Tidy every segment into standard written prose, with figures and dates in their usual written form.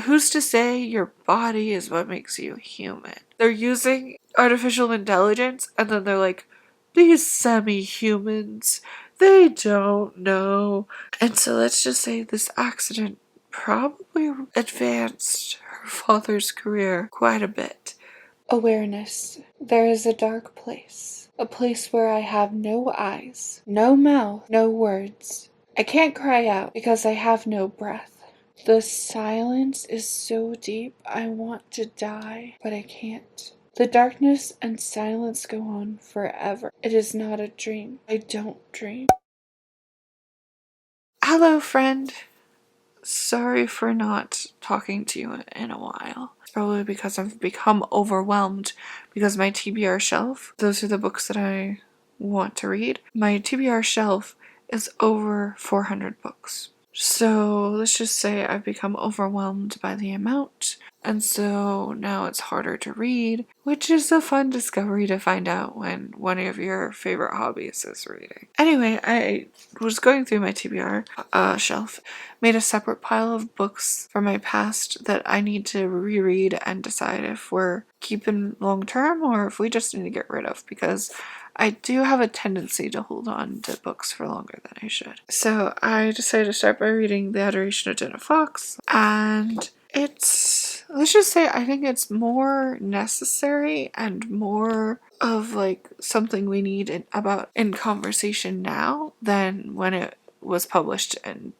who's to say your body is what makes you human? They're using artificial intelligence and then they're like, these semi-humans, they don't know. And so let's just say this accident probably advanced her father's career quite a bit. Awareness. There is a dark place. A place where I have no eyes, no mouth, no words. I can't cry out because I have no breath. The silence is so deep, I want to die, but I can't. The darkness and silence go on forever. It is not a dream. I don't dream. Hello, friend. Sorry for not talking to you in a while. It's probably because I've become overwhelmed because my TBR shelf, those are the books that I want to read. My TBR shelf is over 400 books. So let's just say I've become overwhelmed by the amount, and so now it's harder to read, which is a fun discovery to find out when one of your favorite hobbies is reading. Anyway, I was going through my TBR shelf, made a separate pile of books from my past that I need to reread and decide if we're keeping long term or if we just need to get rid of, because I do have a tendency to hold on to books for longer than I should. So I decided to start by reading The Adoration of Jenna Fox, and let's just say I think it's more necessary and more of like something we need in conversation now than when it was published in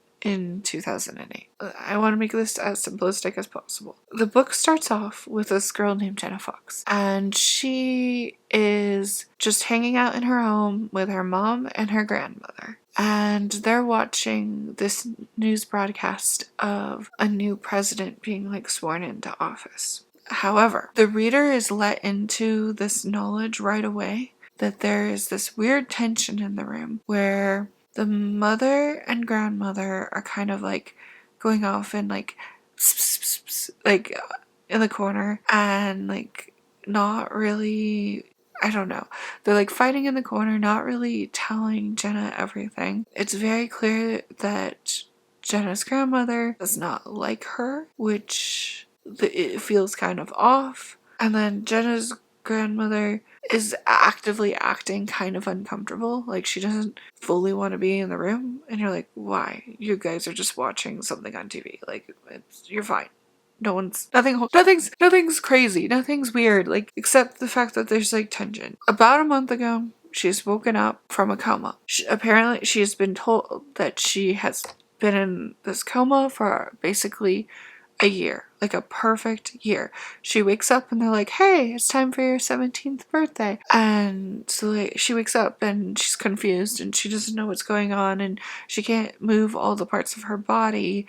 2008. I want to make this as simplistic as possible. The book starts off with this girl named Jenna Fox, and she is just hanging out in her home with her mom and her grandmother. And they're watching this news broadcast of a new president being like sworn into office. However, the reader is let into this knowledge right away that there is this weird tension in the room where the mother and grandmother are kind of like going off and like like in the corner and like not really, I don't know. They're like fighting in the corner, not really telling Jenna everything. It's very clear that Jenna's grandmother does not like her, which it feels kind of off. And then Jenna's grandmother is actively acting kind of uncomfortable, like she doesn't fully want to be in the room, and you're like, why? You guys are just watching something on TV, like you're fine. Nothing's crazy, nothing's weird, like except the fact that there's like tension. About a month ago, she's woken up from a coma. Apparently she has been told that she has been in this coma for basically a year, like a perfect year. She wakes up and they're like, hey, it's time for your 17th birthday. And so like, she wakes up and she's confused and she doesn't know what's going on and she can't move all the parts of her body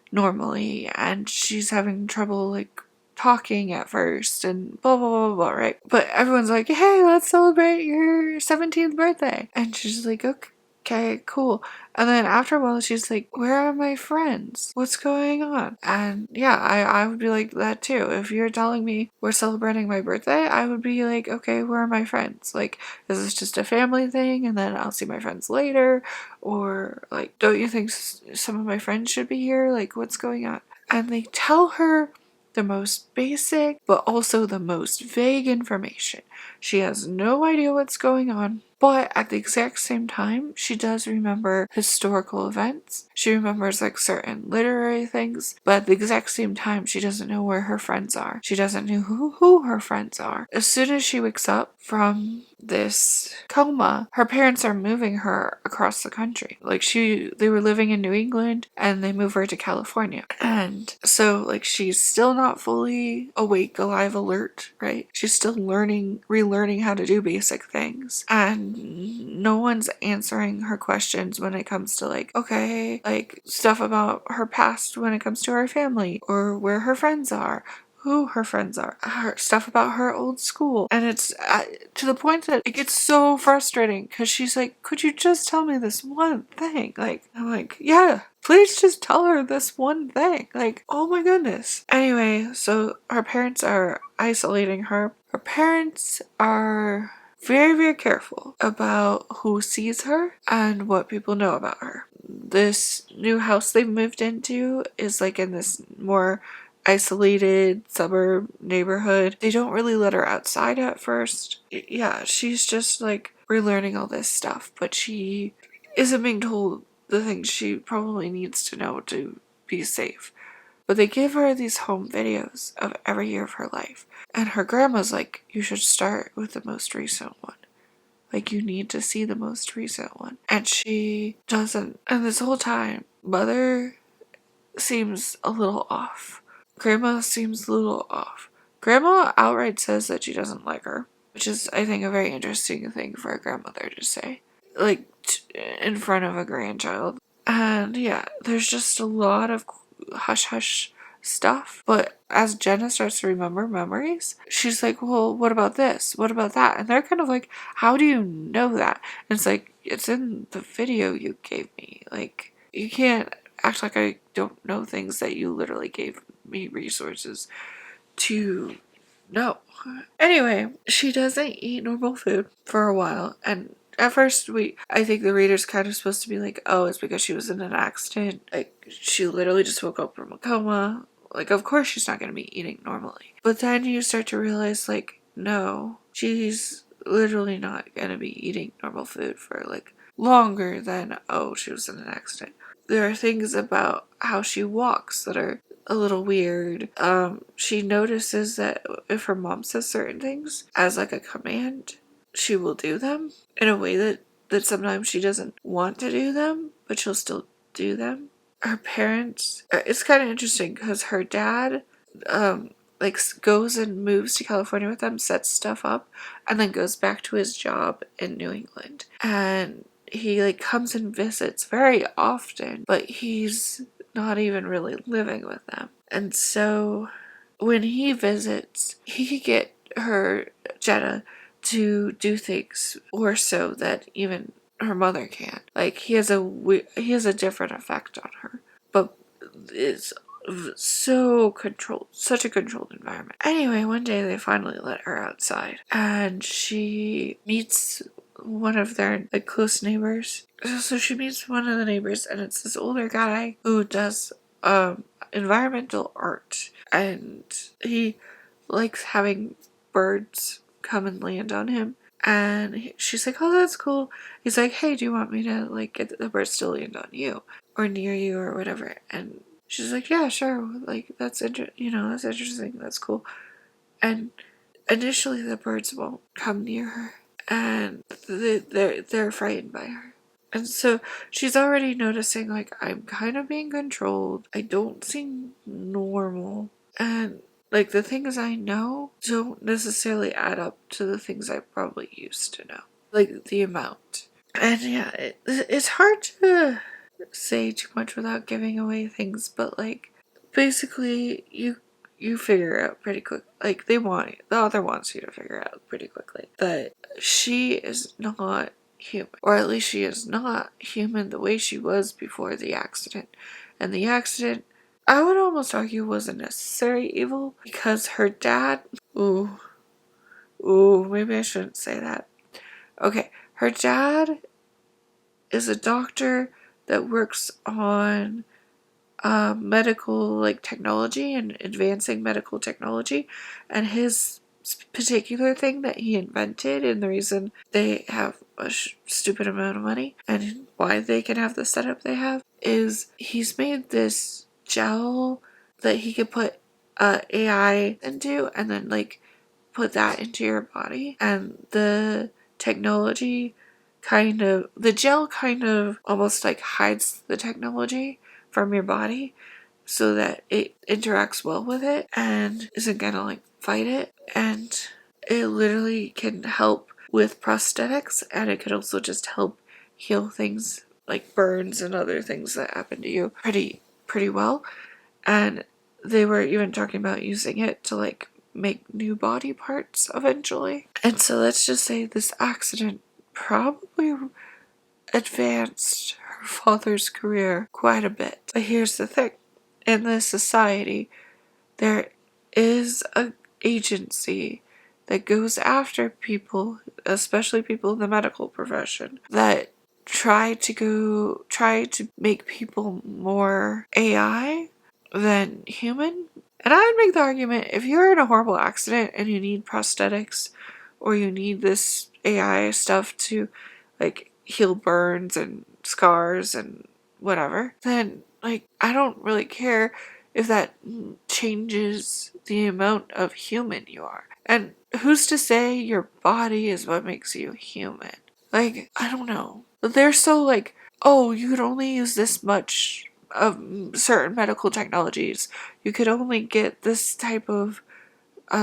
normally and she's having trouble like talking at first and blah blah blah blah, right? But everyone's like, hey, let's celebrate your 17th birthday. And she's like, okay, cool. And then after a while, she's like, where are my friends? What's going on? And yeah, I would be like that too. If you're telling me we're celebrating my birthday, I would be like, okay, where are my friends? Like, is this just a family thing and then I'll see my friends later? Or like, don't you think some of my friends should be here? Like, what's going on? And they tell her the most basic, but also the most vague information. She has no idea what's going on. But at the exact same time, she does remember historical events. She remembers like certain literary things. But at the exact same time, she doesn't know where her friends are. She doesn't know who her friends are. As soon as she wakes up from this coma, her parents are moving her across the country. Like they were living in New England and they move her to California. And so like she's still not fully awake, alive, alert, right? She's still relearning how to do basic things. And no one's answering her questions when it comes to like, okay, like stuff about her past when it comes to her family or where her friends are, who her friends are, her stuff about her old school. And it's to the point that it gets so frustrating because she's like, could you just tell me this one thing? Like, I'm like, yeah, please just tell her this one thing. Like, oh my goodness. Anyway, so her parents are isolating her. Her parents are very, very careful about who sees her and what people know about her. This new house they've moved into is like in this more isolated suburb neighborhood. They don't really let her outside at first. Yeah, she's just like relearning all this stuff, but she isn't being told the things she probably needs to know to be safe. But they give her these home videos of every year of her life. And her grandma's like, you should start with the most recent one. Like, you need to see the most recent one. And she doesn't. And this whole time, Mother seems a little off. Grandma seems a little off. Grandma outright says that she doesn't like her, which is, I think, a very interesting thing for a grandmother to say. Like, in front of a grandchild. And yeah, there's just a lot of hush-hush stuff. But as Jenna starts to remember memories, she's like, well, what about this? What about that? And they're kind of like, how do you know that? And it's like, it's in the video you gave me. Like, you can't act like I don't know things that you literally gave me resources to know. Anyway, she doesn't eat normal food for a while, and at first I think the reader's kind of supposed to be like, oh, it's because she was in an accident. Like, she literally just woke up from a coma. Like, of course she's not going to be eating normally. But then you start to realize, like, no, she's literally not going to be eating normal food for, like, longer than, oh, she was in an accident. There are things about how she walks that are a little weird. She notices that if her mom says certain things as like a command, she will do them in a way that sometimes she doesn't want to do them, but she'll still do them. Her parents, it's kind of interesting because her dad, like goes and moves to California with them, sets stuff up, and then goes back to his job in New England. And he like comes and visits very often, but he's not even really living with them. And so when he visits, he could get her, Jenna, to do things or so that even her mother can't. Like, he has a different effect on her, but it's so controlled, such a controlled environment. Anyway, one day they finally let her outside, and she meets one of their like close neighbors. So she meets one of the neighbors, and it's this older guy who does environmental art, and he likes having birds come and land on him. And she's like, oh, that's cool. He's like, hey, do you want me to like get the birds to land on you or near you or whatever? And she's like, yeah, sure. Like, that's that's interesting. That's cool. And initially the birds won't come near her, and they're frightened by her. And so she's already noticing, like, I'm kind of being controlled. I don't seem normal. And like, the things I know don't necessarily add up to the things I probably used to know. Like, the amount. And yeah, it's hard to say too much without giving away things, but like, basically, you figure out pretty quick. Like, the author wants you to figure out pretty quickly that she is not human. Or at least she is not human the way she was before the accident. And the accident, I would almost argue, was a necessary evil because her dad, maybe I shouldn't say that. Okay, her dad is a doctor that works on medical like technology and advancing medical technology, and his particular thing that he invented, and the reason they have a stupid amount of money and why they can have the setup they have, is he's made this gel that he could put AI into and then like put that into your body, and the technology the gel kind of almost like hides the technology from your body so that it interacts well with it and isn't gonna like fight it. And it literally can help with prosthetics, and it can also just help heal things like burns and other things that happen to you pretty well. And they were even talking about using it to like make new body parts eventually. And so let's just say this accident probably advanced her father's career quite a bit. But here's the thing. In this society, there is an agency that goes after people, especially people in the medical profession, that try to make people more AI than human. And I would make the argument, if you're in a horrible accident and you need prosthetics or you need this AI stuff to like heal burns and scars and whatever, then like I don't really care if that changes the amount of human you are. And who's to say your body is what makes you human? Like, I don't know. But they're so like, oh, you could only use this much of certain medical technologies. You could only get this type of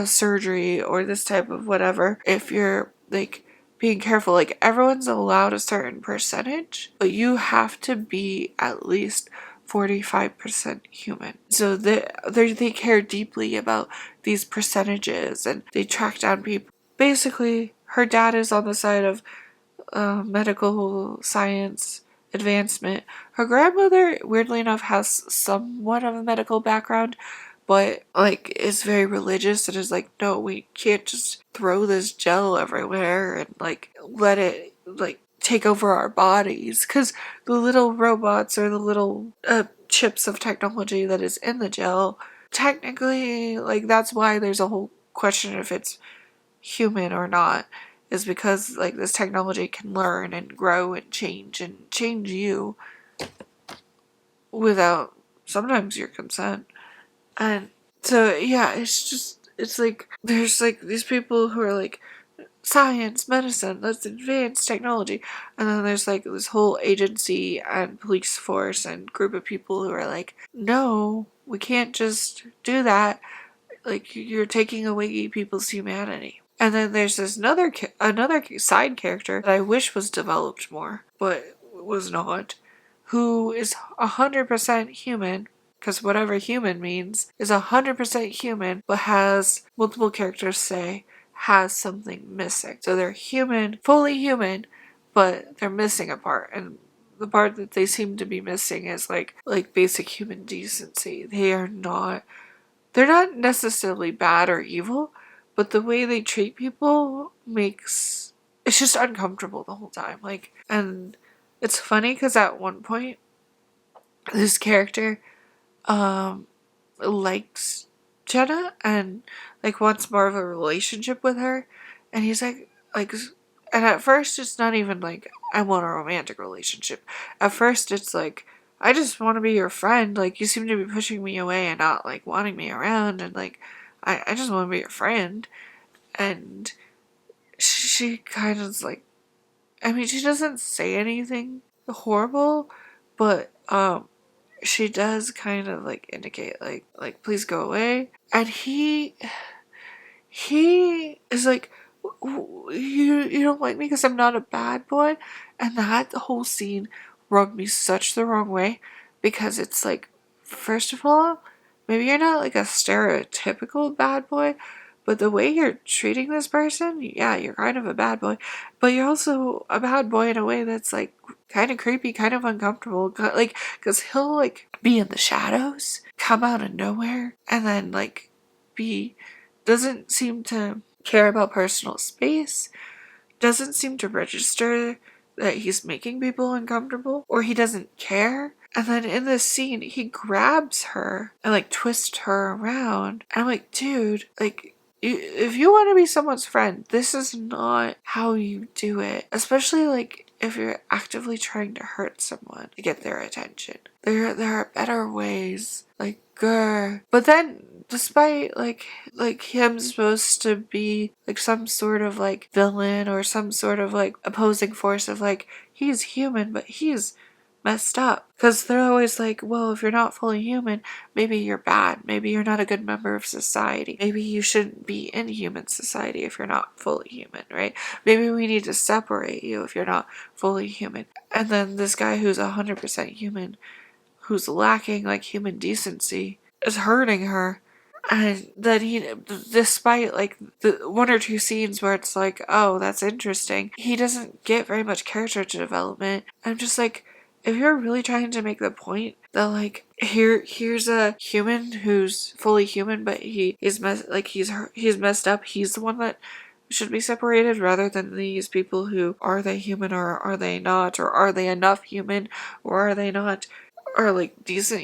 surgery or this type of whatever if you're like being careful. Like, everyone's allowed a certain percentage, but you have to be at least 45% human. So they care deeply about these percentages and they track down people. Basically, her dad is on the side of medical science advancement. Her grandmother, weirdly enough, has somewhat of a medical background, but like is very religious and is like, no, we can't just throw this gel everywhere and like let it like take over our bodies, because the little robots or the little chips of technology that is in the gel, technically, like that's why there's a whole question if it's human or not, is because like this technology can learn and grow and change you without sometimes your consent. And so yeah, it's like there's like these people who are like, science, medicine, let's advance technology, and then there's like this whole agency and police force and group of people who are like, no, we can't just do that, like you're taking away people's humanity. And then there's this another side character that I wish was developed more, but was not, who is 100% human, because whatever human means, is 100% human, but has multiple characters say has something missing. So they're human, fully human, but they're missing a part, and the part that they seem to be missing is like basic human decency. They're not necessarily bad or evil, but the way they treat people makes it's just uncomfortable the whole time. Like, and it's funny because at one point, this character likes Jenna and like wants more of a relationship with her, and he's like, and at first it's not even like I want a romantic relationship. At first it's like, I just want to be your friend. Like, you seem to be pushing me away and not like wanting me around, and like I just want to be your friend. And she kind of like, I mean, she doesn't say anything horrible, but she does kind of like indicate like please go away. And he is like, you don't like me because I'm not a bad boy. And that whole scene rubbed me such the wrong way, because it's like, first of all, maybe you're not like a stereotypical bad boy, but the way you're treating this person, yeah, you're kind of a bad boy, but you're also a bad boy in a way that's like kind of creepy, kind of uncomfortable, like, because he'll like be in the shadows, come out of nowhere, and then like doesn't seem to care about personal space, doesn't seem to register that he's making people uncomfortable, or he doesn't care. And then in this scene, he grabs her and like twists her around. And I'm like, dude, like, if you want to be someone's friend, this is not how you do it. Especially like if you're actively trying to hurt someone to get their attention. There are better ways. Like, grr. But then, despite like him supposed to be like some sort of like villain or some sort of like opposing force of like, he's human but he's messed up, because they're always like, well, if you're not fully human, maybe you're bad, maybe you're not a good member of society, maybe you shouldn't be in human society if you're not fully human, right? Maybe we need to separate you if you're not fully human. And then this guy who's 100% human, who's lacking like human decency, is hurting her. And then he, despite like the one or two scenes where it's like, oh, that's interesting, he doesn't get very much character development. I'm just like, if you're really trying to make the point that like here's a human who's fully human, but he's messed up, he's the one that should be separated, rather than these people who, are they human or are they not, or are they enough human or are they not, or like decent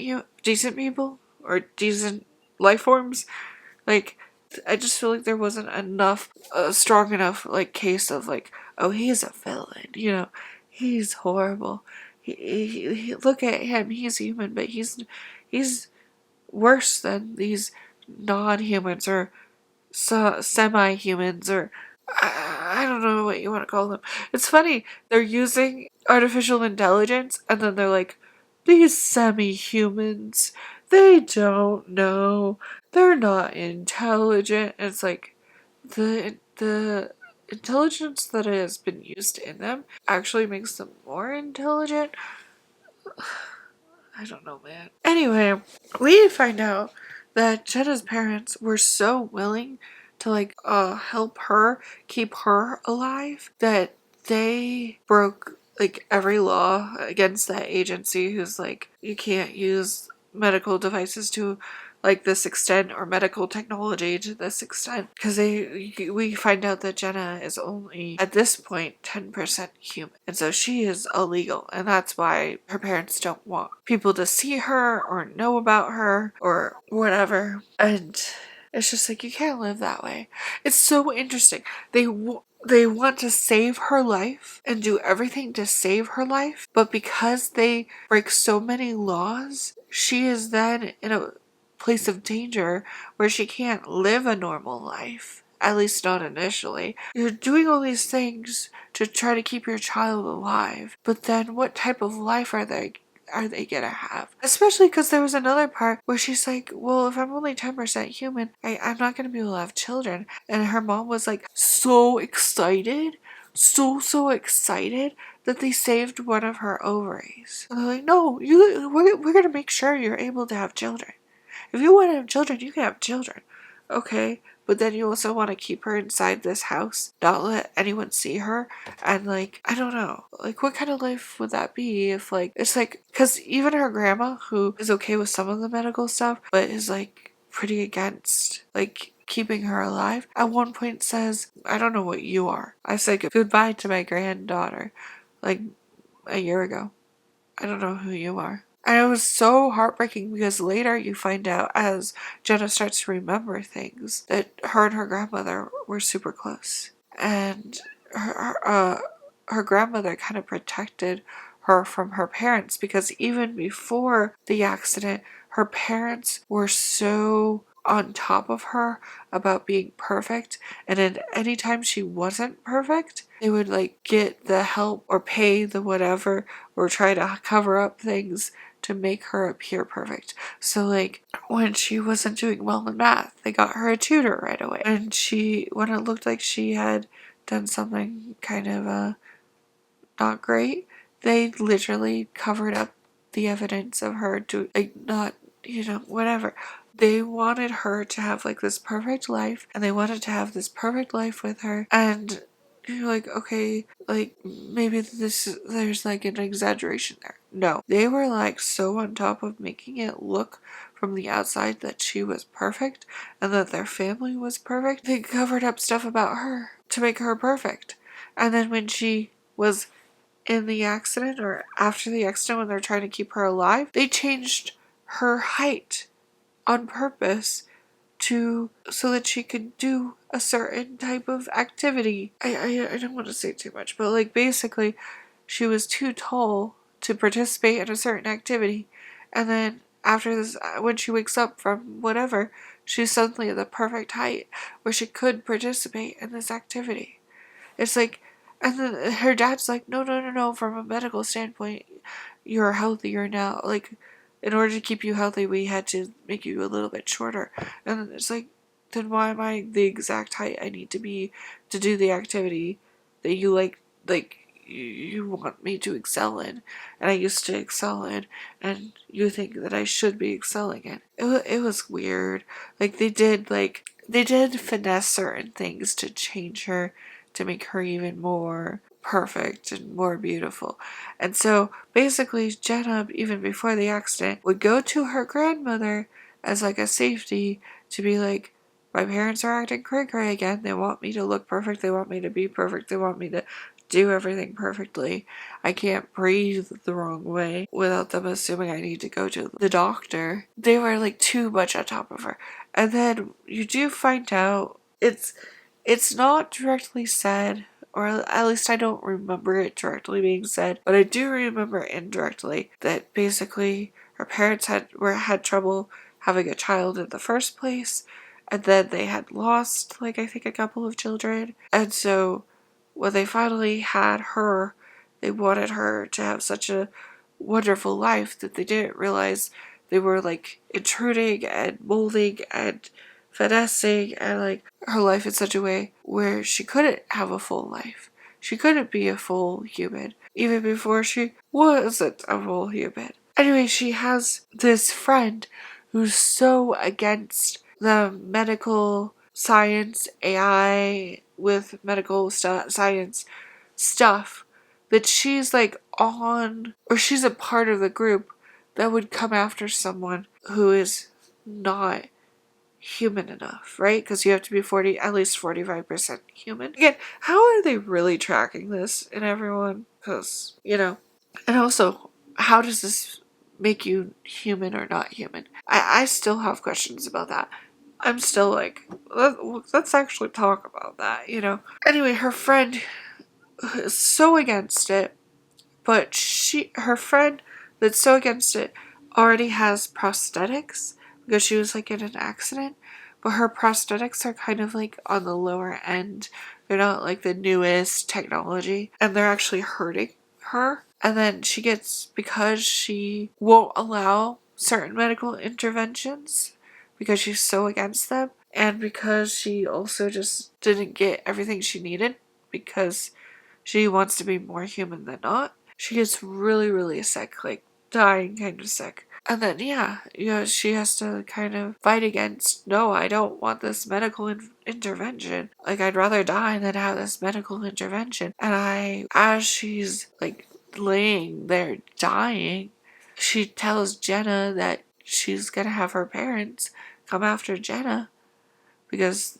people or decent life forms. Like, I just feel like there wasn't enough, strong enough, like, case of, like, oh, he's a villain, you know, he's horrible. Look at him, he's human, but he's worse than these non-humans or semi-humans or I don't know what you want to call them. It's funny, they're using artificial intelligence and then they're like, these semi-humans, they don't know, they're not intelligent. And it's like, the intelligence that has been used in them actually makes them more intelligent. I don't know, man. Anyway, we find out that Jenna's parents were so willing to like help her keep her alive that they broke like every law against that agency who's like, you can't use medical devices to like this extent or medical technology to this extent, because we find out that Jenna is only at this point 10% human, and so she is illegal, and that's why her parents don't want people to see her or know about her or whatever. And it's just like, you can't live that way. It's so interesting. They want to save her life and do everything to save her life, but because they break so many laws, she is then in a place of danger where she can't live a normal life. At least not initially. You're doing all these things to try to keep your child alive, but then what type of life are they gonna have? Especially because there was another part where she's like, well, if I'm only 10% human, I'm not gonna be able to have children. And her mom was like so excited, so excited that they saved one of her ovaries. And they're like, no, we're gonna make sure you're able to have children. If you want to have children, you can have children. Okay, but then you also want to keep her inside this house, not let anyone see her, and like, I don't know, like, what kind of life would that be if like, it's like, because even her grandma, who is okay with some of the medical stuff, but is like pretty against like keeping her alive, at one point says, I don't know what you are. I said goodbye to my granddaughter like a year ago. I don't know who you are. And it was so heartbreaking because later you find out, as Jenna starts to remember things, that her and her grandmother were super close. And her grandmother kind of protected her from her parents, because even before the accident, her parents were so on top of her about being perfect, and then anytime she wasn't perfect, they would like get the help or pay the whatever or try to cover up things to make her appear perfect. So like, when she wasn't doing well in math, they got her a tutor right away. And when it looked like she had done something kind of not great, they literally covered up the evidence of her to like not, whatever. They wanted her to have like this perfect life, and they wanted to have this perfect life with her. And you're like, okay, like maybe there's like an exaggeration there. No, they were like so on top of making it look from the outside that she was perfect and that their family was perfect. They covered up stuff about her to make her perfect. And then when she was in the accident or after the accident, when they're trying to keep her alive, they changed her height on purpose so that she could do a certain type of activity. I don't want to say too much, but like basically she was too tall to participate in a certain activity, and then after this, when she wakes up from whatever, she's suddenly at the perfect height where she could participate in this activity. It's like, and then her dad's like, no, from a medical standpoint, you're healthier now. Like, in order to keep you healthy, we had to make you a little bit shorter. And then it's like, then why am I the exact height I need to be to do the activity that you you want me to excel in, and I used to excel in, and you think that I should be excelling in? It was weird. Like, they did finesse certain things to change her, to make her even more perfect and more beautiful. And so basically Jenna, even before the accident, would go to her grandmother as like a safety to be like, my parents are acting cray cray again. They want me to look perfect. They want me to be perfect. They want me to do everything perfectly. I can't breathe the wrong way without them assuming I need to go to the doctor. They were like too much on top of her. And then you do find out it's not directly said, or at least I don't remember it directly being said, but I do remember indirectly that basically her parents had trouble having a child in the first place, and then they had lost, like, I think a couple of children, and so when they finally had her, they wanted her to have such a wonderful life that they didn't realize they were like intruding and molding and finessing and like her life in such a way where she couldn't have a full life. She couldn't be a full human, even before she wasn't a full human. Anyway, she has this friend who's so against the medical science, AI with medical science stuff, that she's like on, or she's a part of the group that would come after someone who is not human enough, right? Because you have to be at least 45% human. Again, how are they really tracking this in everyone? Because, and also, how does this make you human or not human? I still have questions about that. I'm still like, let's actually talk about that, Anyway, her friend is so against it, but her friend that's so against it already has prosthetics because she was like in an accident, but her prosthetics are kind of like on the lower end. They're not like the newest technology, and they're actually hurting her. And then because she won't allow certain medical interventions because she's so against them, and because she also just didn't get everything she needed because she wants to be more human than not, she gets really, really sick, like dying kind of sick. And then, she has to kind of fight against, no, I don't want this medical intervention. Like, I'd rather die than have this medical intervention. And as she's like laying there dying, she tells Jenna that she's gonna have her parents come after Jenna because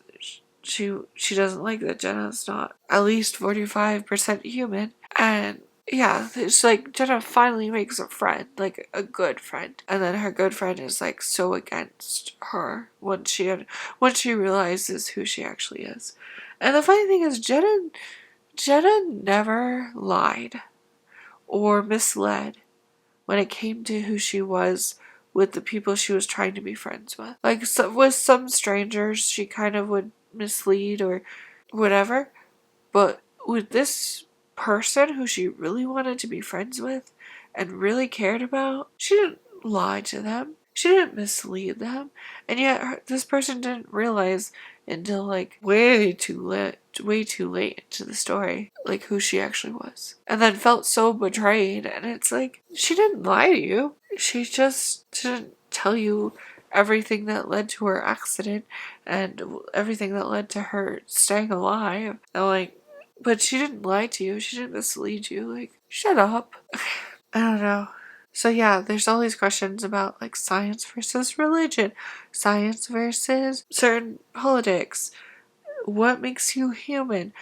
she doesn't like that Jenna's not at least 45% human. And it's like Jenna finally makes a friend, like a good friend, and then her good friend is like so against her once she realizes who she actually is. And the funny thing is, Jenna never lied or misled when it came to who she was with the people she was trying to be friends with. Like, with some strangers, she kind of would mislead or whatever, but with this person who she really wanted to be friends with and really cared about, she didn't lie to them. She didn't mislead them. And yet this person didn't realize until like way too late into the story, like who she actually was. And then felt so betrayed. And it's like, she didn't lie to you. She just didn't tell you everything that led to her accident and everything that led to her staying alive. And like, but she didn't lie to you. She didn't mislead you. Like, shut up. I don't know. So there's all these questions about like science versus religion, science versus certain politics. What makes you human?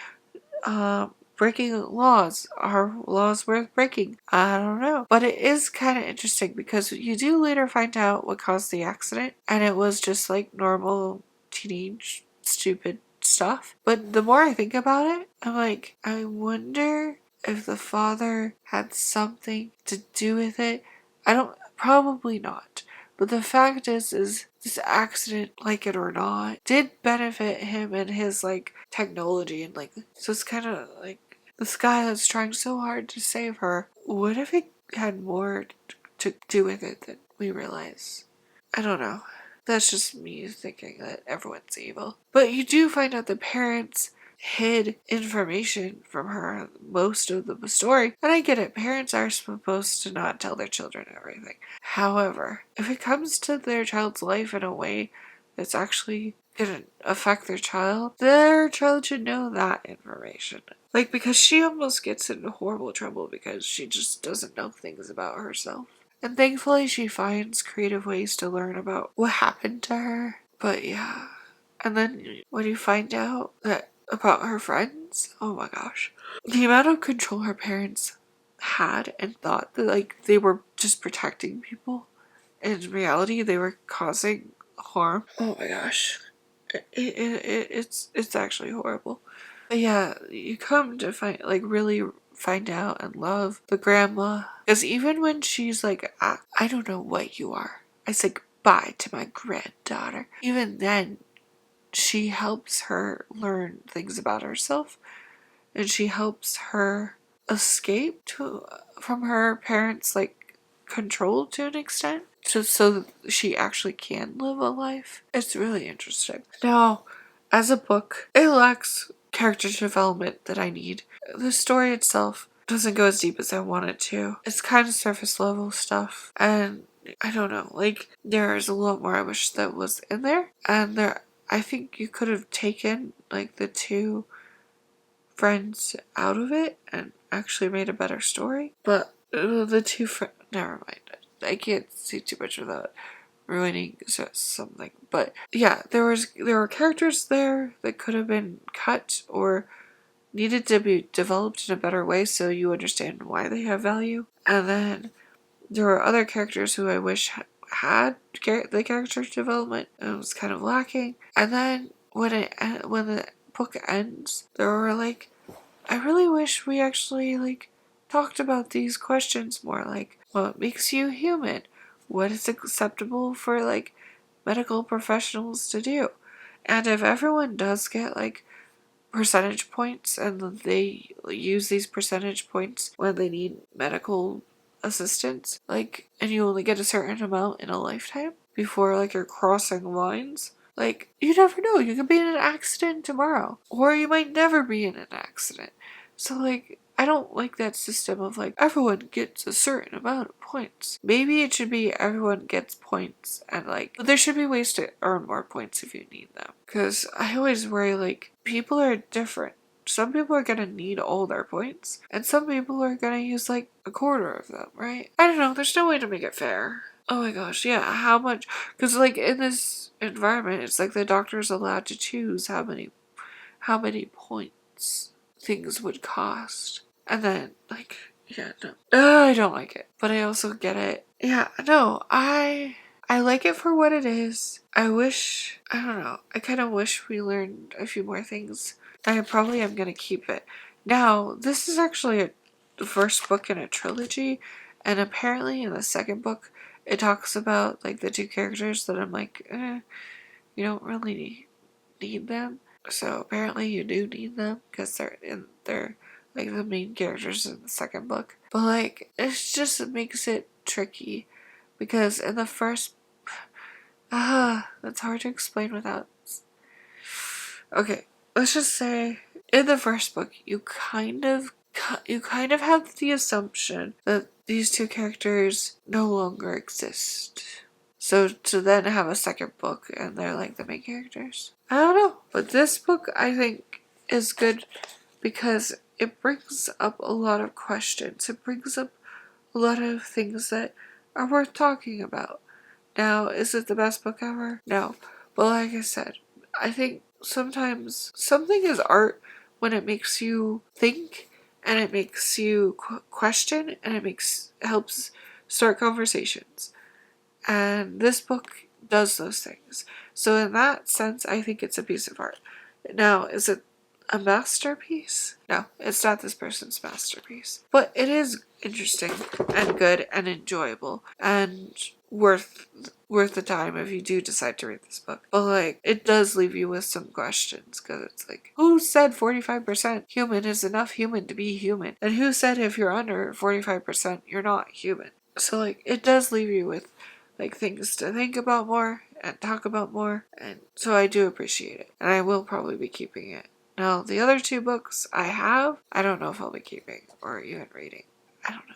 Breaking laws. Are laws worth breaking? I don't know. But it is kind of interesting because you do later find out what caused the accident, and it was just like normal teenage stupid stuff. But the more I think about it, I'm like, I wonder if the father had something to do with it. Probably not. But the fact is this accident, like it or not, did benefit him and his like technology and like, so it's kind of like this guy that's trying so hard to save her. What if it had more to do with it than we realize? I don't know. That's just me thinking that everyone's evil. But you do find out the parents hid information from her most of the story. And I get it, parents are supposed to not tell their children everything. However, if it comes to their child's life in a way that's actually gonna affect their child should know that information. Like, because she almost gets into horrible trouble because she just doesn't know things about herself. And thankfully she finds creative ways to learn about what happened to her. But and then when you find out that about her friends. Oh my gosh. The amount of control her parents had and thought that like they were just protecting people. In reality, they were causing harm. Oh my gosh. It's actually horrible. But yeah, you come to really find out and love the grandma. Because even when she's like, I don't know what you are. I said goodbye to my granddaughter. Even then, she helps her learn things about herself. And she helps her escape from her parents' like control to an extent. So that she actually can live a life. It's really interesting. Now, as a book, it lacks character development that I need. The story itself doesn't go as deep as I want it to. It's kind of surface level stuff. And I don't know, like, there's a lot more I wish that was in there. And I think you could have taken, like, the two friends out of it and actually made a better story. But the two friends, never mind. I can't see too much without ruining something. But yeah, there were characters there that could have been cut or needed to be developed in a better way so you understand why they have value. And then there were other characters who I wish had the character development and it was kind of lacking. And then when the book ends, there were like, I really wish we actually like talked about these questions more, like what makes you human? What is acceptable for like medical professionals to do? And if everyone does get like percentage points and they use these percentage points when they need medical assistance, like, and you only get a certain amount in a lifetime before like you're crossing lines, like, you never know, you could be in an accident tomorrow or you might never be in an accident. So like, I don't like that system of like everyone gets a certain amount of points. Maybe it should be everyone gets points and like, but there should be ways to earn more points if you need them. Because I always worry like people are different. Some people are gonna need all their points and some people are gonna use like a quarter of them, right? I don't know, there's no way to make it fair. Oh my gosh, yeah, how much? Because like in this environment, it's like the doctor's allowed to choose how many points things would cost. And then, like, yeah, no. I don't like it. But I also get it. Yeah, no, I like it for what it is. I don't know, I kind of wish we learned a few more things. I probably am going to keep it. Now, this is actually the first book in a trilogy. And apparently in the second book, it talks about, like, the two characters that I'm like, you don't really need them. So apparently you do need them because they're like the main characters in the second book. But like it makes it tricky because in the first that's hard to explain without. Okay, let's just say in the first book you kind of have the assumption that these two characters no longer exist. So to then have a second book and they're like the main characters. I don't know. But this book I think is good because it brings up a lot of questions. It brings up a lot of things that are worth talking about. Now, is it the best book ever? No. But like I said, I think sometimes something is art when it makes you think and it makes you question and it helps start conversations. And this book does those things. So in that sense, I think it's a piece of art. Now, is it a masterpiece? No, it's not this person's masterpiece. But it is interesting and good and enjoyable and worth the time if you do decide to read this book. But like, it does leave you with some questions because it's like, who said 45% human is enough human to be human? And who said if you're under 45% you're not human? So like, it does leave you with like things to think about more and talk about more, and so I do appreciate it, and I will probably be keeping it. Now, the other two books I don't know if I'll be keeping or even reading. I don't know.